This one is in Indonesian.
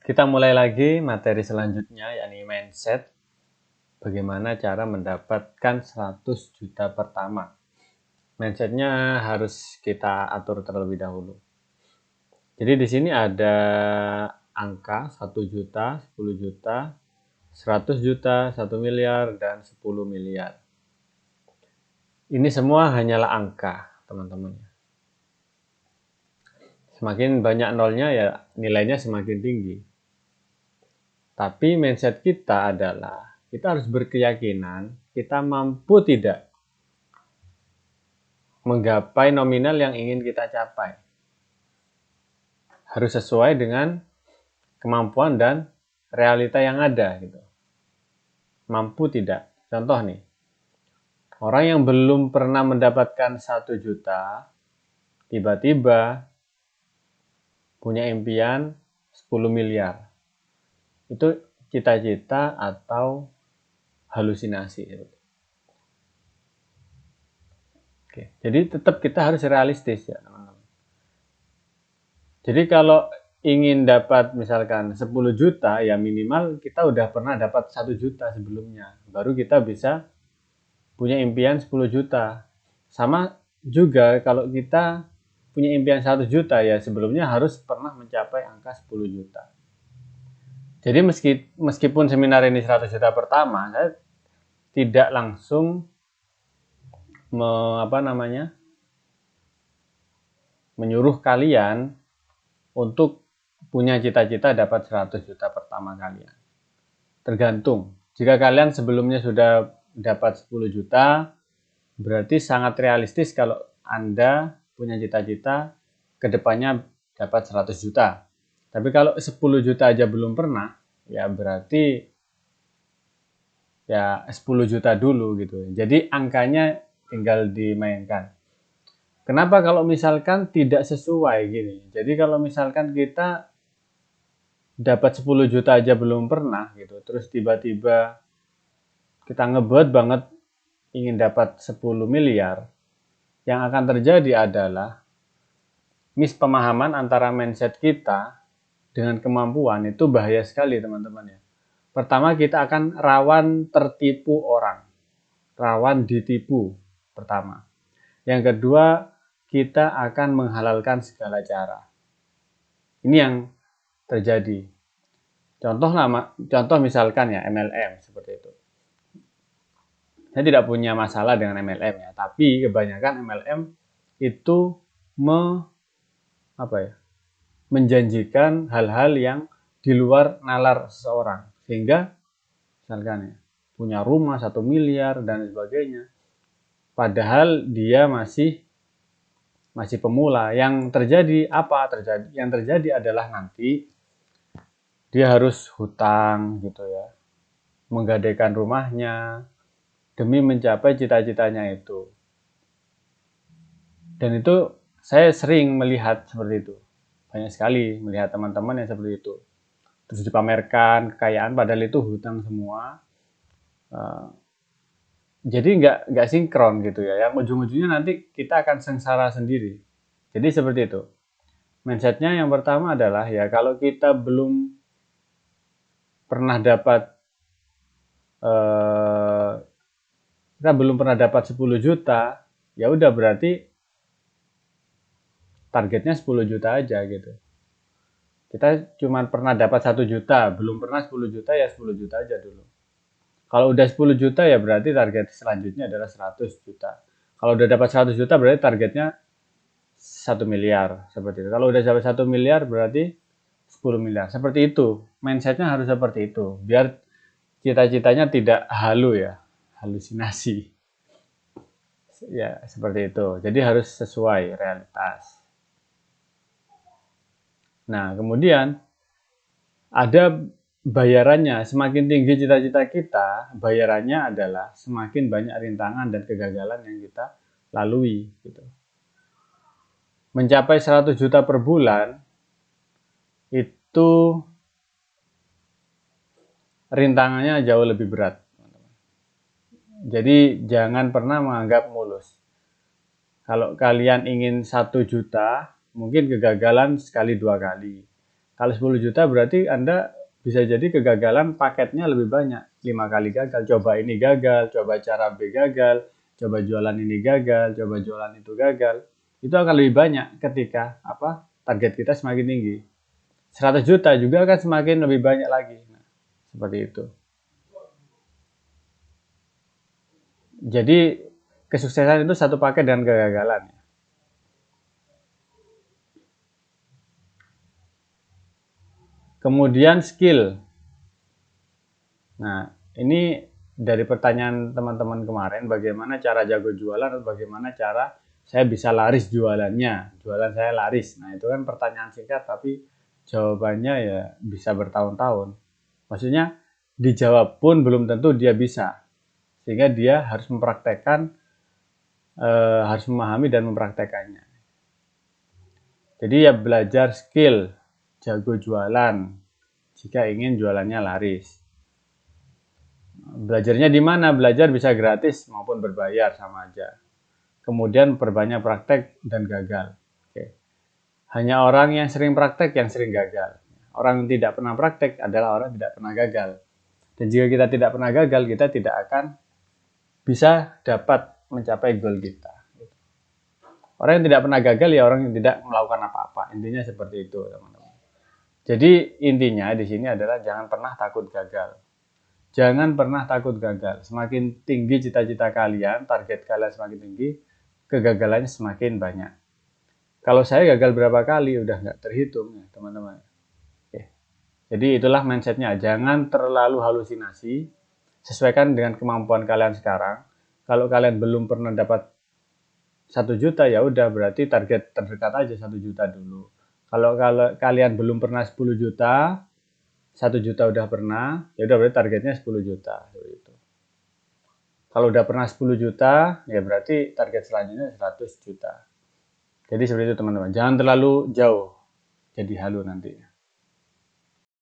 Kita mulai lagi materi selanjutnya, yakni mindset. Bagaimana cara mendapatkan 100 juta pertama. Mindsetnya harus kita atur terlebih dahulu. Jadi di sini ada angka 1 juta, 10 juta, 100 juta, 1 miliar, dan 10 miliar. Ini semua hanyalah angka, teman-teman. Semakin banyak nolnya ya nilainya semakin tinggi. Tapi mindset kita adalah kita harus berkeyakinan kita mampu tidak menggapai nominal yang ingin kita capai. Harus sesuai dengan kemampuan dan realita yang ada gitu. Mampu tidak? Contoh nih. Orang yang belum pernah mendapatkan 1 juta tiba-tiba punya impian 10 miliar. Itu cita-cita atau halusinasi. Oke, jadi tetap kita harus realistis ya teman-teman. Jadi kalau ingin dapat misalkan 10 juta ya minimal kita udah pernah dapat 1 juta sebelumnya. Baru kita bisa punya impian 10 juta. Sama juga kalau kita punya impian 1 juta ya sebelumnya harus pernah mencapai angka 10 juta. Jadi meskipun seminar ini 100 juta pertama, saya tidak langsung menyuruh kalian untuk punya cita-cita dapat 100 juta pertama kalian. Tergantung. Jika kalian sebelumnya sudah dapat 10 juta, berarti sangat realistis kalau Anda punya cita-cita kedepannya dapat 100 juta. Tapi kalau 10 juta aja belum pernah, ya berarti ya 10 juta dulu gitu. Jadi angkanya tinggal dimainkan. Kenapa kalau misalkan tidak sesuai gini? Jadi kalau misalkan kita dapat 10 juta aja belum pernah gitu, terus tiba-tiba kita ngebet banget ingin dapat 10 miliar, yang akan terjadi adalah mispemahaman antara mindset kita dengan kemampuan. Itu bahaya sekali teman-teman ya. Pertama, kita akan rawan tertipu orang, rawan ditipu pertama. Yang kedua, kita akan menghalalkan segala cara. Ini yang terjadi. Contoh misalkan ya MLM seperti itu. Saya tidak punya masalah dengan MLM ya, tapi kebanyakan MLM itu menjanjikan hal-hal yang di luar nalar seseorang, sehingga misalkan ya, punya rumah 1 miliar dan sebagainya, padahal dia masih pemula. Yang terjadi apa? Yang terjadi adalah nanti dia harus hutang gitu ya, menggadaikan rumahnya demi mencapai cita-citanya itu. Dan itu saya sering melihat seperti itu. Banyak sekali melihat teman-teman yang seperti itu. Terus dipamerkan kekayaan padahal itu hutang semua. Jadi nggak sinkron gitu ya. Yang ujung-ujungnya nanti kita akan sengsara sendiri. Jadi seperti itu. Mindsetnya yang pertama adalah ya kalau kita belum pernah dapat 10 juta, ya udah berarti targetnya 10 juta aja gitu. Kita cuma pernah dapat 1 juta, belum pernah 10 juta ya 10 juta aja dulu. Kalau udah 10 juta ya berarti target selanjutnya adalah 100 juta. Kalau udah dapat 100 juta berarti targetnya 1 miliar seperti itu. Kalau udah dapat 1 miliar berarti 10 miliar. Seperti itu. Mindsetnya harus seperti itu. Biar cita-citanya tidak halu ya, halusinasi. Ya, seperti itu. Jadi harus sesuai realitas. Nah, kemudian ada bayarannya. Semakin tinggi cita-cita kita, bayarannya adalah semakin banyak rintangan dan kegagalan yang kita lalui gitu. Mencapai 100 juta per bulan itu rintangannya jauh lebih berat. Jadi jangan pernah menganggap mulus. Kalau kalian ingin 1 juta, mungkin kegagalan sekali 2 kali. Kalau 10 juta berarti Anda bisa jadi kegagalan paketnya lebih banyak. 5 kali gagal, coba ini gagal, coba cara B gagal, coba jualan ini gagal, coba jualan itu gagal. Itu akan lebih banyak ketika target kita semakin tinggi. 100 juta juga akan semakin lebih banyak lagi. Nah, seperti itu. Jadi kesuksesan itu satu paket dengan kegagalan. Kemudian skill. Nah, ini dari pertanyaan teman-teman kemarin, bagaimana cara jago jualan atau bagaimana cara saya bisa laris jualannya. Jualan saya laris. Nah, itu kan pertanyaan singkat tapi jawabannya ya bisa bertahun-tahun. Maksudnya dijawab pun belum tentu dia bisa. Sehingga dia harus mempraktekkan, harus memahami dan mempraktekannya. Jadi ya belajar skill, jago jualan jika ingin jualannya laris. Belajarnya di mana? Belajar bisa gratis maupun berbayar, sama aja. Kemudian perbanyak praktek dan gagal. Oke. Hanya orang yang sering praktek yang sering gagal. Orang yang tidak pernah praktek adalah orang yang tidak pernah gagal. Dan jika kita tidak pernah gagal, kita tidak akan bisa dapat mencapai goal kita. Orang yang tidak pernah gagal ya orang yang tidak melakukan apa-apa. Intinya seperti itu, teman-teman. Jadi intinya di sini adalah jangan pernah takut gagal. Jangan pernah takut gagal. Semakin tinggi cita-cita kalian, target kalian semakin tinggi, kegagalannya semakin banyak. Kalau saya gagal berapa kali udah nggak terhitung ya, teman-teman. Oke. Jadi itulah mindsetnya. Jangan terlalu halusinasi. Sesuaikan dengan kemampuan kalian sekarang. Kalau kalian belum pernah dapat 1 juta ya udah berarti target terdekat aja 1 juta dulu. Kalau kalian belum pernah 10 juta, 1 juta udah pernah, ya udah berarti targetnya 10 juta. Gitu. Kalau udah pernah 10 juta, ya berarti target selanjutnya 100 juta. Jadi seperti itu teman-teman. Jangan terlalu jauh jadi halu nanti.